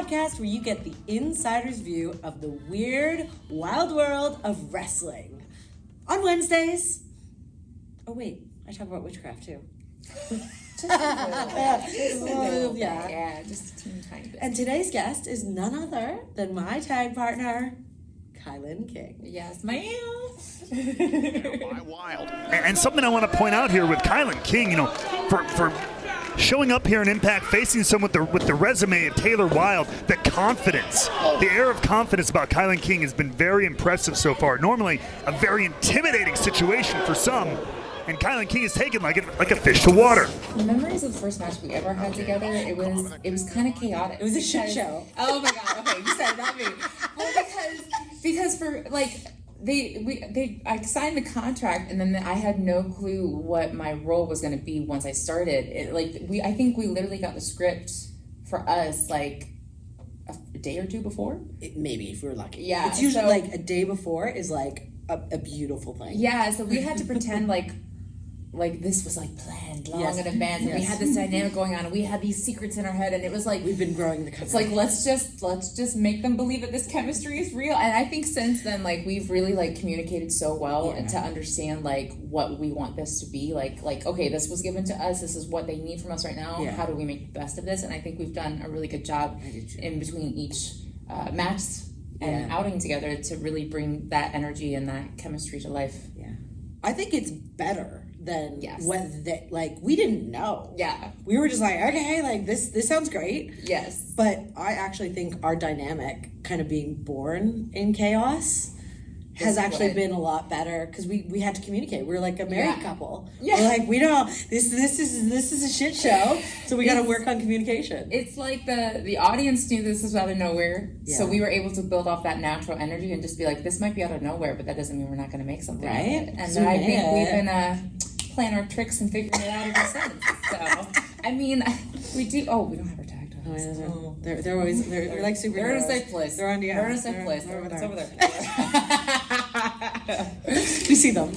podcast where you get the insider's view of the weird, wild world of wrestling. On Wednesdays. Oh wait, I talk about witchcraft too. Just a yeah, just a teeny tiny bit. And today's guest is none other than my tag partner, KiLynn King. Yes, ma'am. Wild. And something I want to point out here with KiLynn King, for showing up here in Impact, facing someone with the resume of Taylor Wilde, the confidence, the air of confidence about KiLynn King has been very impressive so far. Normally, a very intimidating situation for some, and KiLynn King is taken like a fish to water. The memories of the first match we ever had together, it was kind of chaotic. It was a shit show. Oh my god! Okay, you said not me. Well, because for like. I signed the contract, and then I had no clue what my role was going to be once I started. I think we literally got the script for us like a day or two before. Maybe if we were lucky. Yeah, it's usually like a day before is like a beautiful thing. Yeah, so we had to pretend like this was like planned long in advance, and we had this dynamic going on, and we had these secrets in our head, and it was like we've been growing the company. It's like let's just make them believe that this chemistry is real. And I think since then, like we've really like communicated so well and to understand like what we want this to be. Like okay, this was given to us. This is what they need from us right now. Yeah. How do we make the best of this? And I think we've done a really good job in between each match and outing together to really bring that energy and that chemistry to life. Yeah, I think it's better than what we didn't know. Yeah. We were just like, okay, like this sounds great. Yes. But I actually think our dynamic kind of being born in chaos has actually been a lot better because we had to communicate. We were like a married couple. Yeah. We're like, we don't this is a shit show, so we gotta work on communication. It's like the audience knew this was out of nowhere. Yeah. So we were able to build off that natural energy and just be like, this might be out of nowhere, but that doesn't mean we're not gonna make something. Right. And so I think we've been playing our tricks and figuring it out ever since. So I mean we do we don't have our tag dogs. Oh, they're always they're like superheroes. They're in a safe place. They're in a safe place. It's over there. We see them.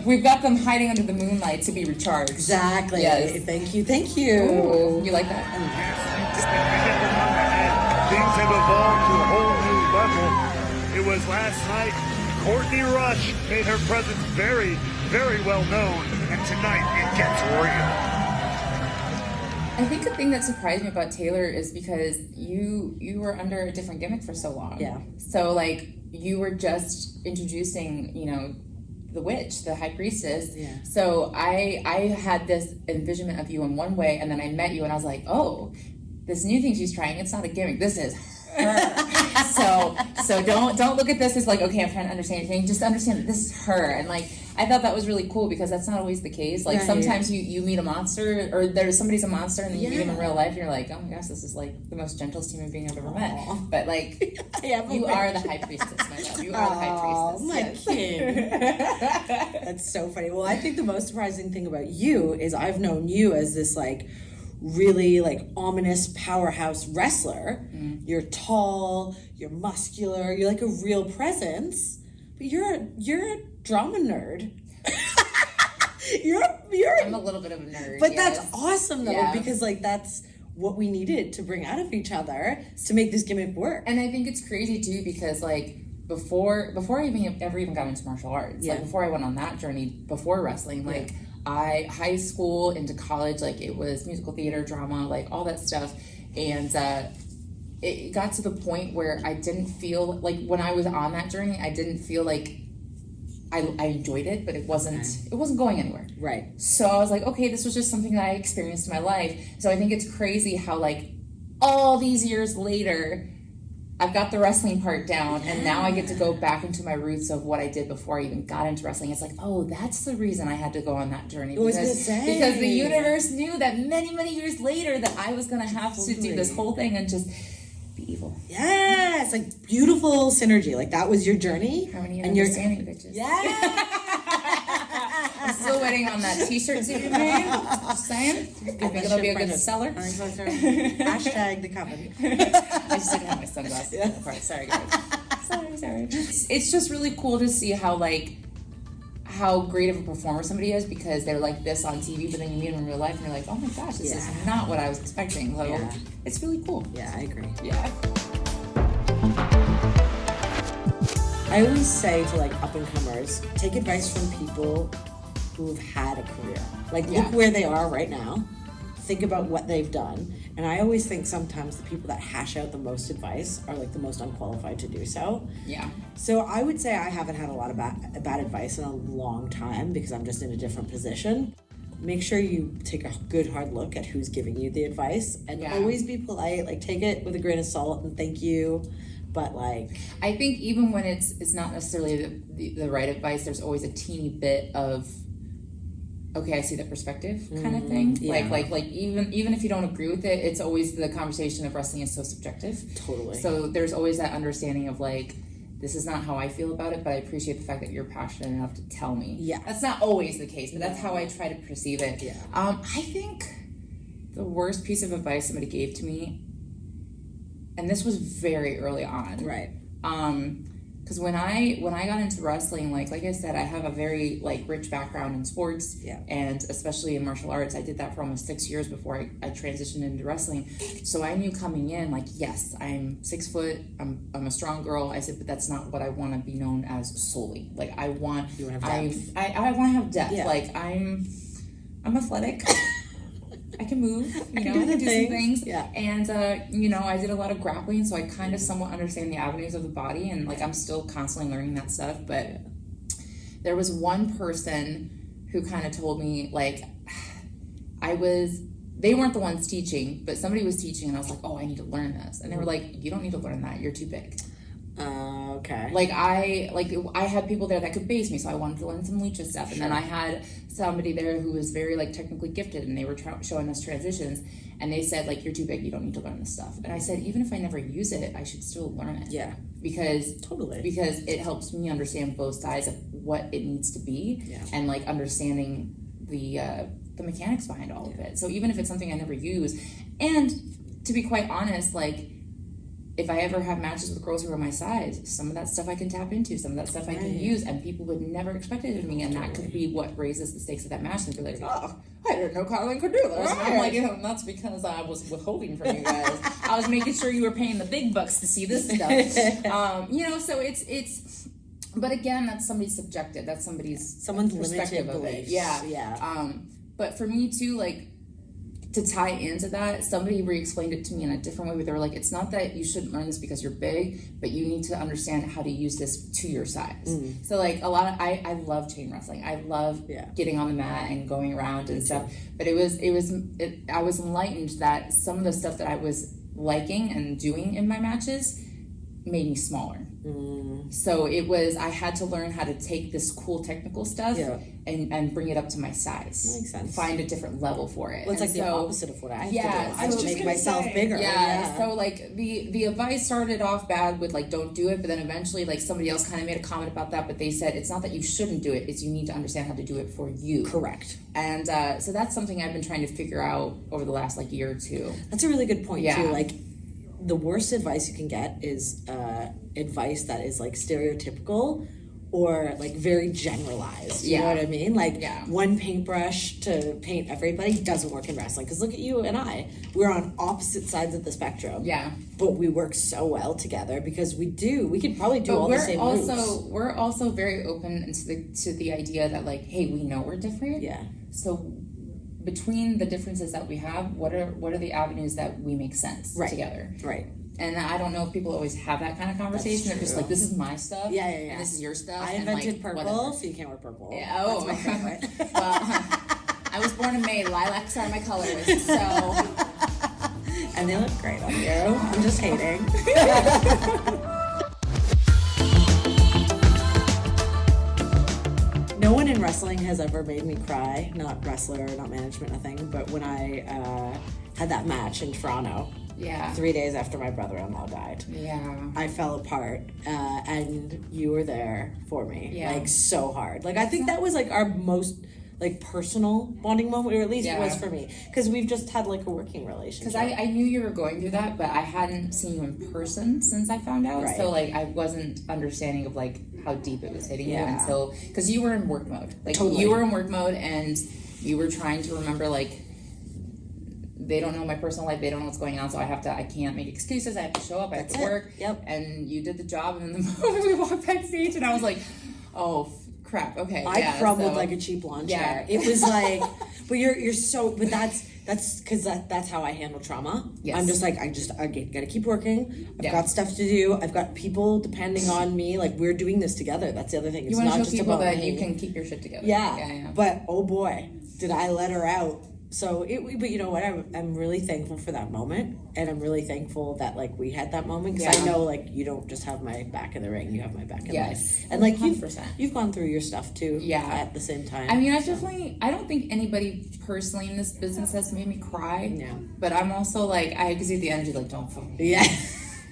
We've got them hiding under the moonlight to be recharged. Exactly. Yes. Thank you. Ooh, you like that? Things have evolved to a whole new level. It was last night. Courtney Rush made her presence very, very well known, and tonight it gets real. I think the thing that surprised me about Taylor is because you were under a different gimmick for so long. Yeah. So like you were just introducing, the witch, the high priestess. Yeah. So I had this envisionment of you in one way, and then I met you, and I was like, oh, this new thing she's trying, it's not a gimmick. This is her. so don't look at this as like, okay, I'm trying to understand anything. Just understand that this is her. And like I thought that was really cool because that's not always the case. Like sometimes you meet a monster, or there's somebody's a monster, and then you meet them in real life, and you're like, oh my gosh, this is like the most gentlest human being I've ever met. But like you are the high priestess, my love. You are the high priestess. My king. That's so funny. Well, I think the most surprising thing about you is I've known you as this like really like ominous powerhouse wrestler. You're tall, you're muscular, you're like a real presence, but you're a drama nerd. I'm a little bit of a nerd. But that's awesome though, because like that's what we needed to bring out of each other to make this gimmick work. And I think it's crazy too because like before I ever even got into martial arts, like before I went on that journey before wrestling, like high school into college, like it was musical theater, drama, like all that stuff. And it got to the point where I didn't feel like when I was on that journey, I didn't feel like I enjoyed it, but it wasn't going anywhere. Right. So I was like, okay, this was just something that I experienced in my life. So I think it's crazy how like all these years later, I've got the wrestling part down, and now I get to go back into my roots of what I did before I even got into wrestling. It's like, oh, that's the reason I had to go on that journey. Because the universe knew that many, many years later that I was going to have to do this whole thing and just be evil. Yes, like beautiful synergy. Like that was your journey. Harmony and understanding, bitches. Yeah. I'm still waiting on that t-shirt that you made. Just saying. I think it'll be a good seller. Hashtag the Coven. I just didn't have my sunglasses. Yeah. Sorry, guys. Sorry. It's just really cool to see how how great of a performer somebody is because they're like this on TV, but then you meet them in real life and you're like, oh my gosh, this is not what I was expecting. So it's really cool. Yeah, I agree. Yeah. I always say to like up and comers, take advice from people who've had a career. Like look where they are right now. Think about what they've done. And I always think sometimes the people that hash out the most advice are like the most unqualified to do so. Yeah. So I would say I haven't had a lot of bad advice in a long time because I'm just in a different position. Make sure you take a good hard look at who's giving you the advice and always be polite. Like take it with a grain of salt and thank you. But like, I think even when it's not necessarily the right advice, there's always a teeny bit of, okay, I see the perspective kind of thing. Yeah. Like even if you don't agree with it, it's always the conversation of wrestling is so subjective. Totally. So there's always that understanding of like, this is not how I feel about it, but I appreciate the fact that you're passionate enough to tell me. Yeah. That's not always the case, but that's how I try to perceive it. Yeah. I think the worst piece of advice somebody gave to me, and this was very early on. Right. Because when I got into wrestling, like I said, I have a very like rich background in sports, and especially in martial arts. I did that for almost 6 years before I transitioned into wrestling. So I knew coming in, like, yes, I'm 6 foot, I'm a strong girl. I said, but that's not what I want to be known as solely. Like I want to have depth. Yeah. Like I'm athletic. I can move, I can do some things. Yeah. And, I did a lot of grappling, so I kind of somewhat understand the avenues of the body, and, like, I'm still constantly learning that stuff. But there was one person who kind of told me, like, they weren't the ones teaching, but somebody was teaching, and I was like, oh, I need to learn this. And they were like, you don't need to learn that. You're too big. Okay. Like I had people there that could base me, so I wanted to learn some lucha stuff. And then I had somebody there who was very like technically gifted, and they were showing us transitions, and they said like, you're too big, you don't need to learn this stuff. And I said, even if I never use it, I should still learn it. Yeah. Because it helps me understand both sides of what it needs to be, and like understanding the mechanics behind all of it. So even if it's something I never use, and to be quite honest, like, if I ever have matches with girls who are my size, some of that stuff I can tap into, some of that stuff I can use, and people would never expect it of me, and that could be what raises the stakes of that match. And they're like, oh, I didn't know KiLynn could do this. And I'm like, that's because I was withholding from you guys. I was making sure you were paying the big bucks to see this stuff. So it's. But again, that's somebody's subjective. That's someone's perspective of it. Yeah. But for me too, like, to tie into that, somebody re-explained it to me in a different way, where they were like, it's not that you shouldn't learn this because you're big, but you need to understand how to use this to your size. So like I love chain wrestling. I love getting on the mat and going around and stuff. But I was enlightened that some of the stuff that I was liking and doing in my matches made me smaller. So I had to learn how to take this cool technical stuff and bring it up to my size. That makes sense. Find a different level for it. Well, it's the opposite of what I have to do. I just make myself bigger. Yeah. So like the advice started off bad with like, don't do it, but then eventually like somebody else kind of made a comment about that, but they said it's not that you shouldn't do it, it's you need to understand how to do it for you. Correct. And so that's something I've been trying to figure out over the last like year or two. That's a really good point too. Like, the worst advice you can get is advice that is like stereotypical or like very generalized. You know what I mean? Like one paintbrush to paint everybody doesn't work in wrestling. Because look at you and I. We're on opposite sides of the spectrum. Yeah. But we work so well together because we could probably do all the same moves. We're also very open to the idea that like, hey, we know we're different. Yeah. So between the differences that we have, what are the avenues that we make sense together? Right. And I don't know if people always have that kind of conversation. They're just like, this is my stuff. Yeah. And this is your stuff. I invented purple, so you can't wear purple. Yeah. Oh, that's my favorite. Well, I was born in May. Lilacs are my colors. So. And they look great on you. I'm just hating. No one in wrestling has ever made me cry. Not wrestler, not management, nothing. But when I had that match in Toronto, 3 days after my brother-in-law died, I fell apart, and you were there for me, like so hard. Like I think that was like our most like personal bonding moment, or at least it Yeah. was for me, because we've just had like a working relationship. Because I knew you were going through that, but I hadn't seen you in person since I found out. Right. So like I wasn't understanding of like how deep it was hitting you Yeah. until, because you were in work mode. Like Totally. you were in work mode and you were trying to remember like, they don't know my personal life, they don't know what's going on, so I can't make excuses, I have to show up, I have to work. Yep. And you did the job, and then the moment we walked backstage, and I was like, oh crap, okay. I crumbled like a cheap lawn chair. It was like, but you're so, but that's because that's how I handle trauma. Yes. I'm just like, I gotta keep working. I've got stuff to do. I've got people depending on me. Like, we're doing this together. That's the other thing. It's you want not to show just people about that me. you can keep your shit together. Yeah. But oh boy, did I let her out. So but you know what? I'm really thankful for that moment, and I'm really thankful that like we had that moment, because I know like you don't just have my back in the ring, you have my back in life, and like 100%. you've gone through your stuff too. Yeah. At the same time. I mean, I don't think anybody personally in this business has made me cry. Yeah. But I'm also like, I exude the energy, like, don't fuck me. Yeah.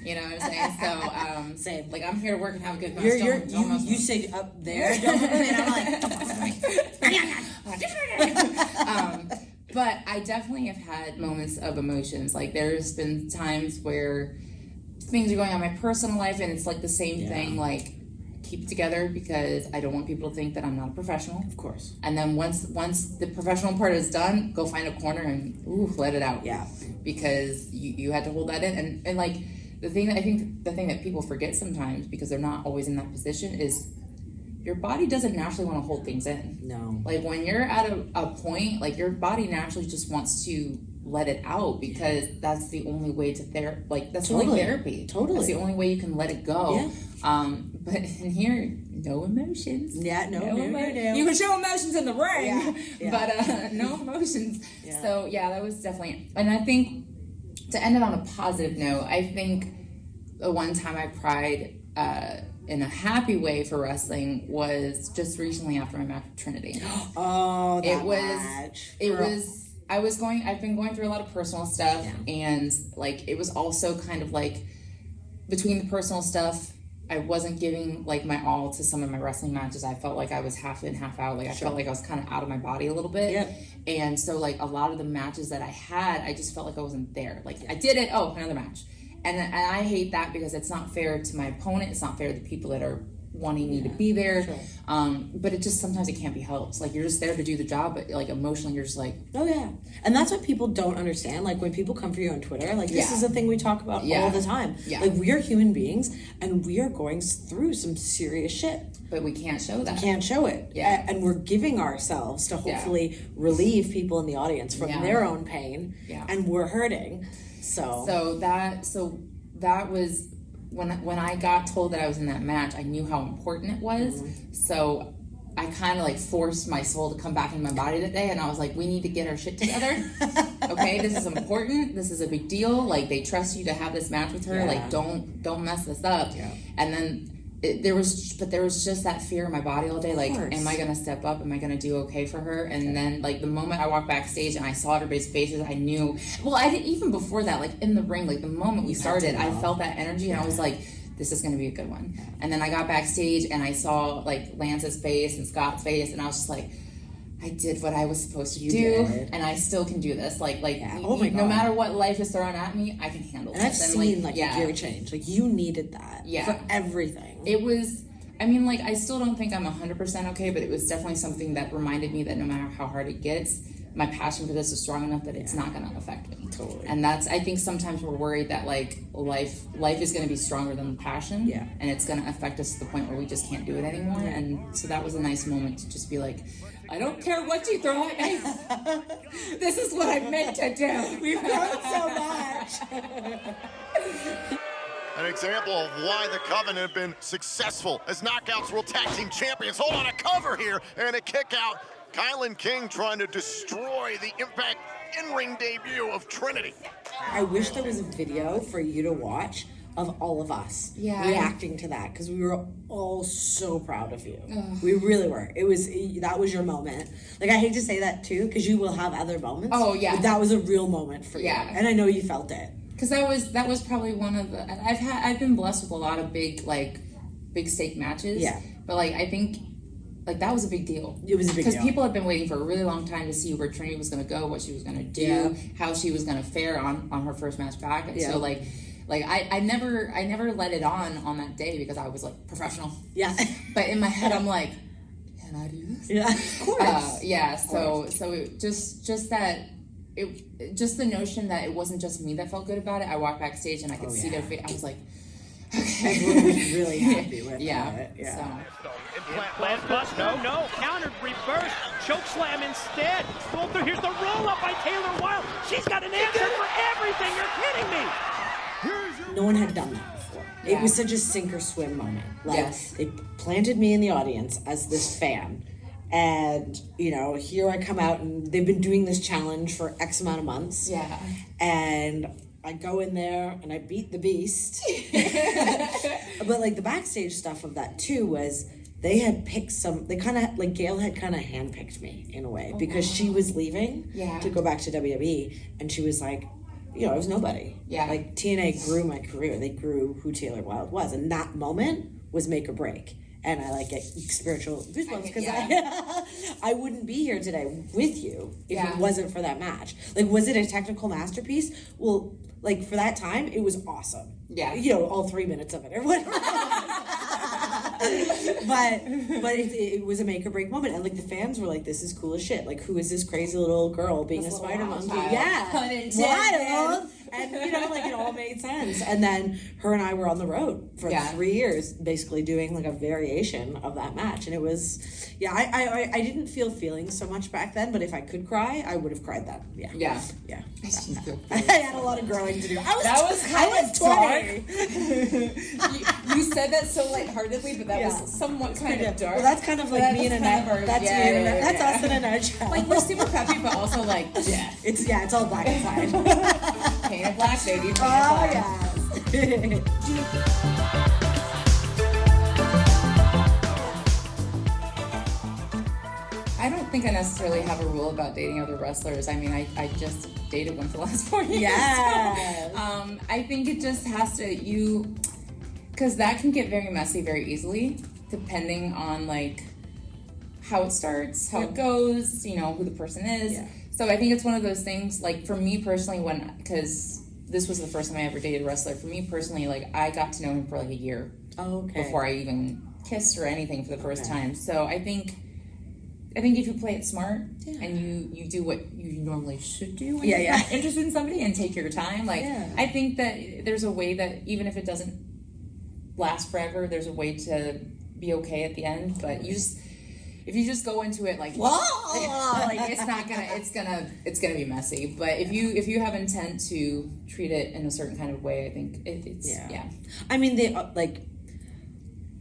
You know what I'm saying? So, Same. Like, I'm here to work and have a good match. You say up there, don't mess with me, and I'm like, don't fuck with me. But I definitely have had moments of emotions. Like, there's been times where things are going on in my personal life, and it's like the same thing, like, keep it together, because I don't want people to think that I'm not a professional. Of course. And then once the professional part is done, go find a corner and let it out. Yeah. Because you had to hold that in. And like, the thing that people forget sometimes, because they're not always in that position, is your body doesn't naturally want to hold things in. No. Like, when you're at a point, like, your body naturally just wants to let it out, because that's the only way to that's Totally. like therapy. Totally. That's the only way you can let it go. Yeah. But in here, no emotions. Yeah, no. You can show emotions in the ring, Yeah. but no emotions. Yeah. So yeah, that was definitely, and I think to end it on a positive note, I think the one time I cried in a happy way for wrestling was just recently after my match with Trinity. Oh, that match. I've been going through a lot of personal stuff, and like, it was also kind of like, between the personal stuff, I wasn't giving like my all to some of my wrestling matches. I felt like I was half in, half out. Like, I felt like I was kind of out of my body a little bit. Yep. And so like, a lot of the matches that I had, I just felt like I wasn't there. Like, I did it. Oh, another match. And I hate that, because it's not fair to my opponent. It's not fair to the people that are wanting me to be there. Sure. But it just, sometimes it can't be helped. Like, you're just there to do the job, but like, emotionally you're just like, Oh yeah. And that's what people don't understand. Like, when people come for you on Twitter, like, this is a thing we talk about all the time. Yeah. Like, we are human beings, and we are going through some serious shit. but we can't show that. Can't show it. Yeah. And we're giving ourselves to hopefully relieve people in the audience from their own pain. Yeah. And we're hurting. So that was when I got told that I was in that match, I knew how important it was. Mm-hmm. So I kind of like forced my soul to come back in my body that day, and I was like, we need to get our shit together. Okay, this is important. This is a big deal. Like, they trust you to have this match with her. Yeah. Like, don't mess this up. Yeah. And then there was just that fear in my body all day. Like, course. am I gonna step up? Am I gonna do okay for her? And then like, the moment I walked backstage and I saw everybody's faces, I knew. Well, I didn't even before that. Like, in the ring, like the moment we started, I felt that energy, and I was like, this is gonna be a good one. And then I got backstage and I saw like Lance's face and Scott's face, and I was just like, I did what I was supposed to do, did. and I still can do this. Like, Oh my God. no matter what life is throwing at me, I can handle And I've this. seen like a gear change. Like, you needed that for everything. It was, I mean, like, I still don't think I'm 100% okay, but it was definitely something that reminded me that no matter how hard it gets, my passion for this is strong enough that it's not going to affect me. Totally. And that's, I think sometimes we're worried that like life is going to be stronger than the passion. Yeah. And it's going to affect us to the point where we just can't do it anymore. And so that was a nice moment to just be like, I don't care what you throw at me. This is what I'm meant to do. We've grown so much. An example of why the Coven have been successful as Knockouts World Tag Team Champions. Hold on, a cover here and a kick out. KiLynn King trying to destroy the Impact in-ring debut of Trinity. I wish there was a video for you to watch of all of us reacting to that, because we were all so proud of you. We really were. That was your moment. Like, I hate to say that too, because you will have other moments. Oh, yeah. But that was a real moment for you, and I know you felt it. Because that was probably one of the, I've been blessed with a lot of big stake matches. Yeah. But like, I think like that was a big deal. It was a big deal. Because people have been waiting for a really long time to see where Trinity was going to go, what she was going to do, how she was going to fare on her first match back. And so like I never let it on that day because I was like professional. Yeah. But in my head, I'm like, can I do this? Yeah, of course. So it just that. Just the notion that it wasn't just me that felt good about it. I walked backstage and I could see their face. I was like, okay. Everyone was really happy with it. Yeah. So. Implant bust, no. Countered, reverse, choke slam instead. Roll through, here's the roll up by Taylor Wilde. She's got an answer for everything, you're kidding me. No one had done that before. Yeah. It was such a sink or swim moment. Like, they planted me in the audience as this fan. And, you know, here I come out and they've been doing this challenge for X amount of months. Yeah. And I go in there and I beat the beast. But, like, the backstage stuff of that, too, was they had picked Gail had kind of handpicked me in a way because she was leaving to go back to WWE. And she was like, you know, I was nobody. Yeah. Like, TNA grew my career. They grew who Taylor Wilde was. And that moment was make or break. And I like get spiritual goosebumps because I wouldn't be here today with you if it wasn't for that match. Like, was it a technical masterpiece? Well, like, for that time, it was awesome. Yeah. You know, all 3 minutes of it or whatever. but it was a make or break moment. And, like, the fans were like, this is cool as shit. Like, who is this crazy little girl being a spider monkey? Yeah. Wild. And, you know, like, it all made sense. And then her and I were on the road for 3 years, basically doing, like, a variation of that match. And it was, I didn't feel feelings so much back then, but if I could cry, I would have cried then. Yeah. I had a lot of growing to do. I was 20. You said that so lightheartedly, but that was somewhat kind of dark. Well, that's kind of like me in a nutshell. That's us in a nutshell. Like, we're super peppy, but also like, it's all black inside. Painted black, baby. I don't think I necessarily have a rule about dating other wrestlers. I mean, I just dated one for the last 4 years. Yeah. So, I think it just has to, because that can get very messy very easily, depending on like how it starts, how it goes, you know, who the person is. Yeah. So I think it's one of those things, like for me personally, because this was the first time I ever dated a wrestler, for me personally, like I got to know him for like a year before I even kissed or anything for the first time. So I think if you play it smart and you do what you normally should do when you're not interested in somebody and take your time, like I think that there's a way that even if it doesn't last forever, there's a way to be okay at the end. But if you just go into it like like it's gonna be messy. But if you have intent to treat it in a certain kind of way, I think it's I mean, they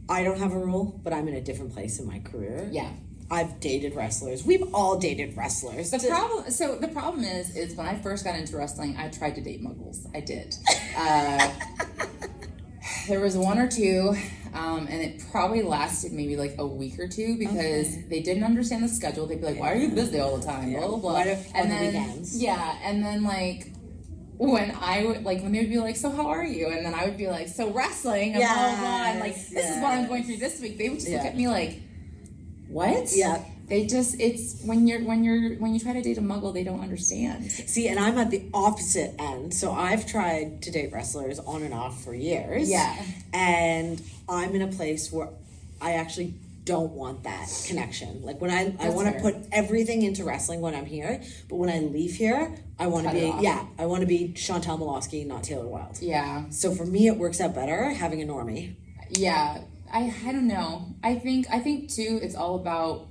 I don't have a rule, but I'm in a different place in my career. Yeah. I've dated wrestlers. We've all dated wrestlers. The problem is when I first got into wrestling, I tried to date muggles. I did. There was one or two, and it probably lasted maybe like a week or two because they didn't understand the schedule. They'd be like, "Why are you busy all the time?" Blah blah blah. And then and then like when I would when they would be like, "So how are you?" and then I would be like, "So wrestling," and blah blah blah, and like this is what I'm going through this week. They would just look at me like, what? Yeah. They just, it's when you try to date a muggle, they don't understand. See, and I'm at the opposite end. So I've tried to date wrestlers on and off for years. Yeah. And I'm in a place where I actually don't want that connection. Like when I want to put everything into wrestling when I'm here, but when I leave here, I want to be I want to be Chantal Malosky, not Taylor Wilde. Yeah. So for me, it works out better having a normie. Yeah. I don't know. I think too, it's all about,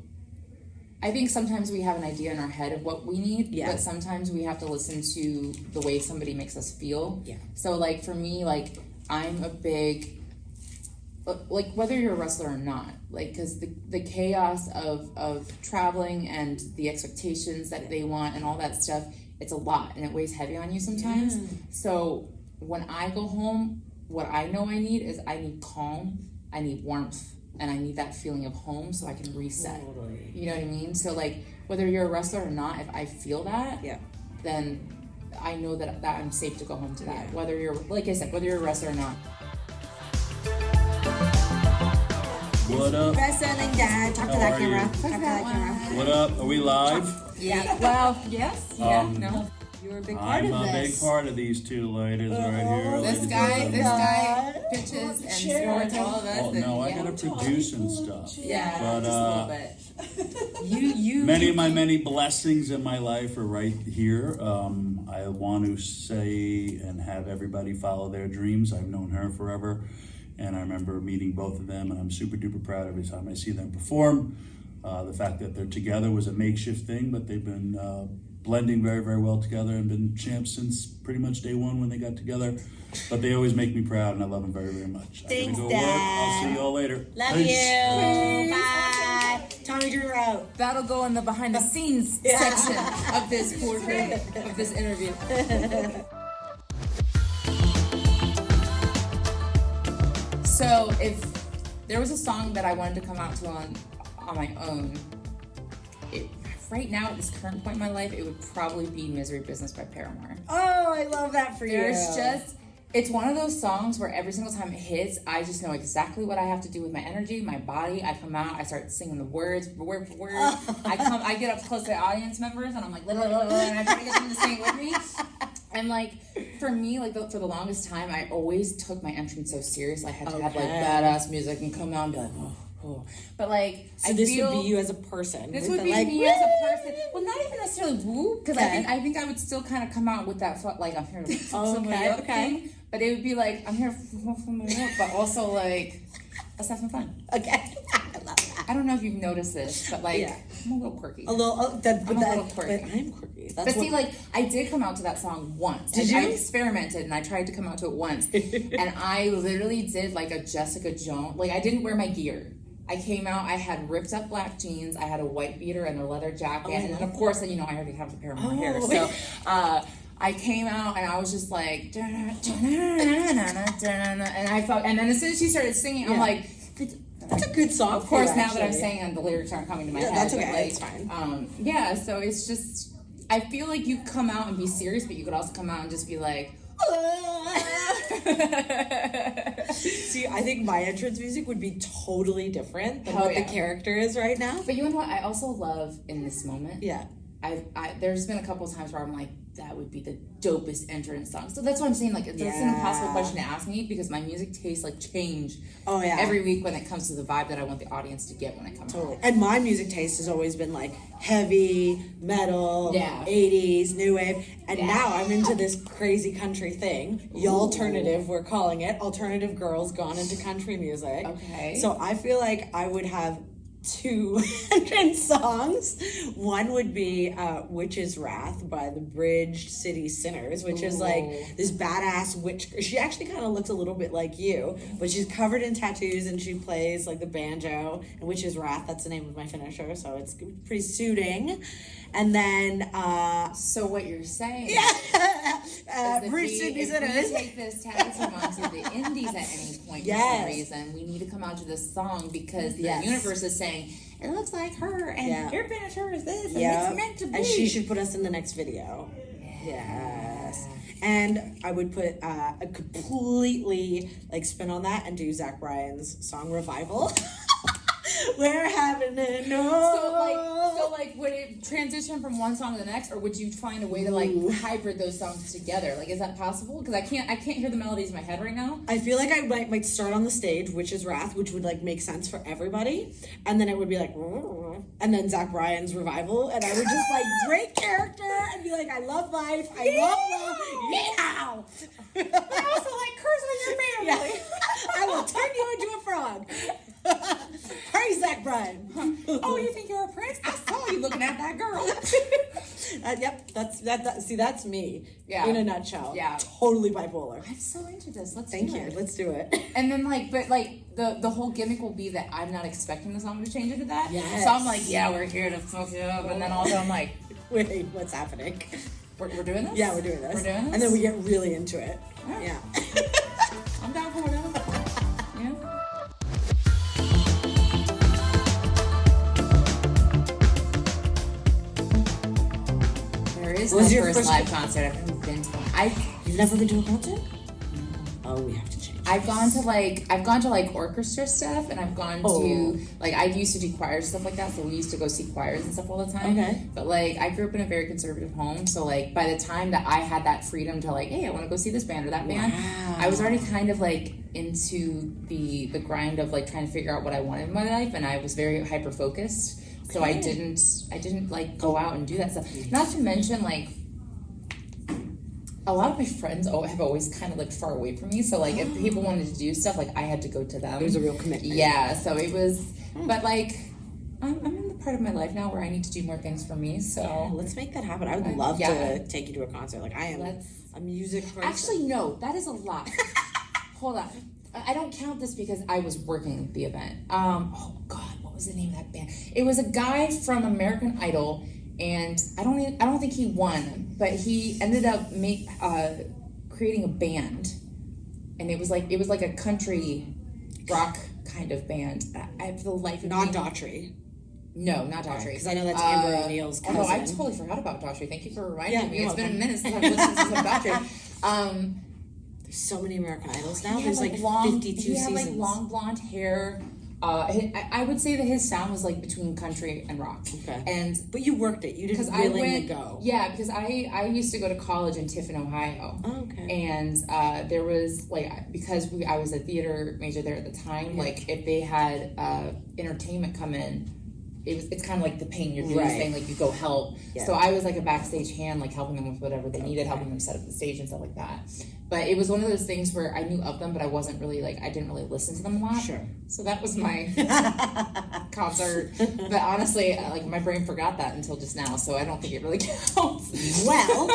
I think sometimes we have an idea in our head of what we need, but sometimes we have to listen to the way somebody makes us feel. Yeah. So like for me, like I'm a big, like whether you're a wrestler or not, like because the chaos of traveling and the expectations that they want and all that stuff, it's a lot and it weighs heavy on you sometimes. Yeah. So when I go home, what I know I need is I need calm. I need warmth and I need that feeling of home so I can reset. Totally. You know what I mean? So like whether you're a wrestler or not, if I feel that, then I know that I'm safe to go home to that. Yeah. Whether you're, like I said, whether you're a wrestler or not. What up? Wrestling Dad. Talk to How that are camera. you? Talk to that camera. What up? Are we live? Yeah. Well, yes. Yeah. No. You're a big part I'm of a this. big part of these two ladies right here. This ladies guy and pitches and swords all of us. Oh and, no, I gotta produce and stuff. Yeah, But just a little bit. many of my many blessings in my life are right here. I want to say and have everybody follow their dreams. I've known her forever, and I remember meeting both of them, and I'm super duper proud every time I see them perform. The fact that they're together was a makeshift thing, but they've been blending very, very well together and been champs since pretty much day one when they got together. But they always make me proud, and I love them very, very much. Thanks, I gotta go Dad. work. I'll see you all later. Love Peace. you. Bye. Tommy Drew out. That'll go in the behind the scenes section of this portrait of this interview. So if there was a song that I wanted to come out to on my own, right now at this current point in my life, it would probably be Misery Business by Paramore. Oh, I love that for you. It's one of those songs where every single time it hits, I just know exactly what I have to do with my energy, my body. I come out, I start singing the words, word for word. I get up close to the audience members, and I'm like, and I try to get them to sing it with me. And like, for me, like for the longest time, I always took my entrance so serious. I had to have like badass music and come out and be like, oh. But like, so this would be you as a person. This would be me as a person. Well, not even necessarily woo, because I think I would still kind of come out with that like I'm here to thing. But it would be like I'm here, but also like let's have some fun. Okay, I love that. I don't know if you've noticed this, but like I'm a little quirky. I'm a little quirky. But I'm quirky. But see, like I did come out to that song once. Did you? I experimented and I tried to come out to it once, and I literally did like a Jessica Jones. Like I didn't wear my gear. I came out, I had ripped up black jeans, I had a white beater and a leather jacket, and then of course, I already have a pair of my hair, so I came out and I was just like, and I felt, and then as soon as she started singing, I'm like, that's a good song. Of course, now that I'm saying it, the lyrics aren't coming to my head. That's okay, like, it's fine. So it's just, I feel like you come out and be serious, but you could also come out and just be like, See, I think my entrance music would be totally different than what the character is right now. But you know what I also love in this moment? Yeah. There's been a couple times where I'm like, that would be the dopest entrance song. So that's what I'm saying. Like, that's an impossible question to ask me because my music tastes like change every week when it comes to the vibe that I want the audience to get when I come out. And my music taste has always been like heavy, metal, 80s, new wave. And now I'm into this crazy country thing. Y'alternative, we're calling it. Alternative girls gone into country music. Okay. So I feel like I would have two entrance songs. One would be Witch's Wrath by the Bridged City Sinners, which is like this badass witch. She actually kind of looks a little bit like you, but she's covered in tattoos and she plays like the banjo. And Witch's Wrath, that's the name of my finisher, so it's pretty suiting. And then so what you're saying Bridged City Sinners. If we take this tattoo onto the indies at any point for some reason, we need to come out to this song because the universe is saying it looks like her and your finisher is this and it's meant to be. And she should put us in the next video. Yes. And I would put a completely like spin on that and do Zach Bryan's song Revival. We're having it. So like, would it transition from one song to the next, or would you find a way to like hybrid those songs together? Like, is that possible? Because I can't hear the melodies in my head right now. I feel like I might start on the stage, Witch's Wrath, which would like make sense for everybody, and then it would be like, and then Zach Bryan's Revival, and I would just like great character and be like, I love life, I love love, But I also like curse on your family. I will turn you into a frog. Praise Zach Bryan. Oh, you think you're a prince? I saw you looking at that girl. Yep, that's me. Yeah. In a nutshell. Yeah. Totally bipolar. I'm so into this. Let's do it. Let's do it. And then the whole gimmick will be that I'm not expecting the song to change into that. Yes. So I'm like, we're here to fuck it up, and then also I'm like, wait, what's happening? We're doing this? Yeah, we're doing this. We're doing this? And then we get really into it. Right. Yeah. I'm down for whatever. Yeah. This is my first live concert. I've never been to one. You've never been to a concert? Oh, we have to change I've gone to like orchestra stuff, and I've gone to like I used to do choir stuff like that, so we used to go see choirs and stuff all the time. Okay. But like I grew up in a very conservative home, so like by the time that I had that freedom to like, hey, I want to go see this band or that band, I was already kind of like into the grind of like trying to figure out what I wanted in my life, and I was very hyper focused. So I didn't like go out and do that stuff. Not to mention like a lot of my friends have always kind of lived far away from me. So like if people wanted to do stuff, like I had to go to them. It was a real commitment. Yeah. So it was, but like I'm in the part of my life now where I need to do more things for me. So yeah, let's make that happen. I would love to take you to a concert. Like I am a music person. Actually, no, that is a lot. Hold on. I don't count this because I was working the event. Oh God, what was the name of that band? It was a guy from American Idol, and I don't think he won, but he ended up creating a band, and it was like a country rock kind of band. I have the life of not Daughtry. No, not Daughtry. Because I know that's Amber O'Neill's cousin. Oh, I totally forgot about Daughtry. Thank you for reminding me. It's been a minute since I've listened to some Daughtry. There's so many American Idols now. There's like 52 seasons. He had like long blonde hair. I would say that his sound was like between country and rock. Okay. But you worked it. You didn't willingly go. Yeah, because I used to go to college in Tiffin, Ohio. Oh, okay. And there was like, because I was a theater major there at the time, like if they had entertainment come in, it's kind of like the pain you're doing thing, like you go help. Yeah. So I was like a backstage hand, like helping them with whatever they needed, helping them set up the stage and stuff like that. But it was one of those things where I knew of them, but I wasn't really like, I didn't really listen to them a lot. Sure. So that was my concert. But honestly, like my brain forgot that until just now, so I don't think it really counts. Well,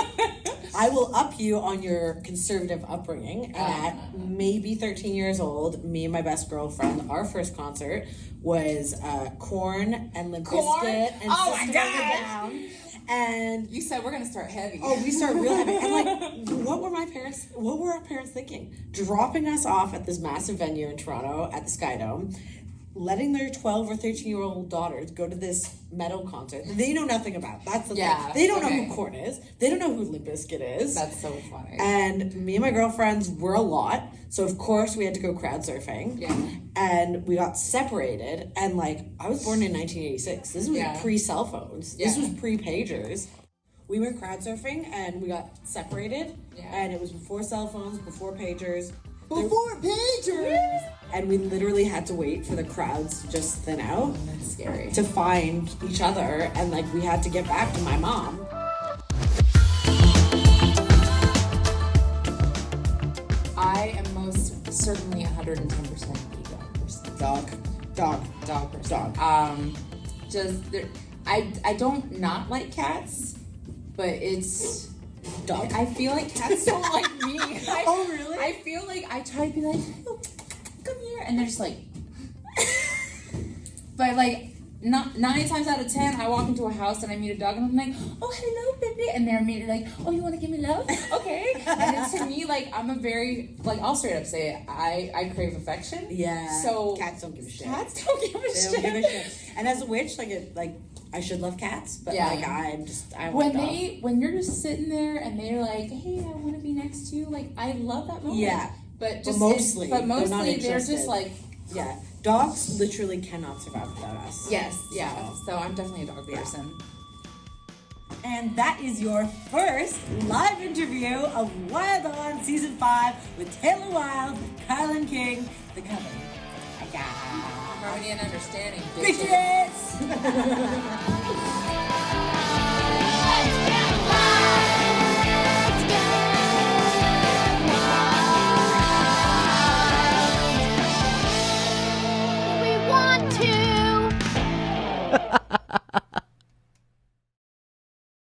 I will up you on your conservative upbringing. And at maybe 13 years old, me and my best girlfriend, our first concert was Korn and Limp Bizkit and System of a Down. And you said we're gonna start heavy. Oh, we start real heavy. And like, what were our parents thinking? Dropping us off at this massive venue in Toronto at the Sky Dome, letting their 12 or 13-year-old daughters go to this metal concert that they know nothing about. That's the thing. They don't know who Korn is. They don't know who Limp Bizkit is. That's so funny. And me and my girlfriends were a lot, so of course we had to go crowd surfing. Yeah. And we got separated, and like, I was born in 1986. This was pre-cell phones. This was pre-pagers. We went crowd surfing, and we got separated, and it was before cell phones, before pagers. Before pagers! And we literally had to wait for the crowds to just thin out. That's scary. To find each other, and like, we had to get back to my mom. I am most certainly 110% a dog person. Dog person. I don't not like cats, but it's dog. I feel like cats don't like me. Oh, really? I feel like I try to be like, oh, come here, and they're just like, but like, 9 times out of 10, I walk into a house and I meet a dog and I'm like, oh, hello, baby. And they're immediately like, oh, you want to give me love? Okay. And it's, to me, like, I'm a very, like, I'll straight up say it. I crave affection. Yeah. So cats don't give a shit. Cats don't give a shit. They don't give a shit. And as a witch, like I should love cats, but like I want a dog. When you're just sitting there and they're like, hey, I want to be next to you, like, I love that moment. Yeah. But mostly they're just like, yeah. Dogs literally cannot survive without us. Yes, yeah. So I'm definitely a dog person. And that is your first live interview of Wilde On Season 5 with Taylor Wilde, KiLynn King, the Coven. Harmony and understanding, bitches!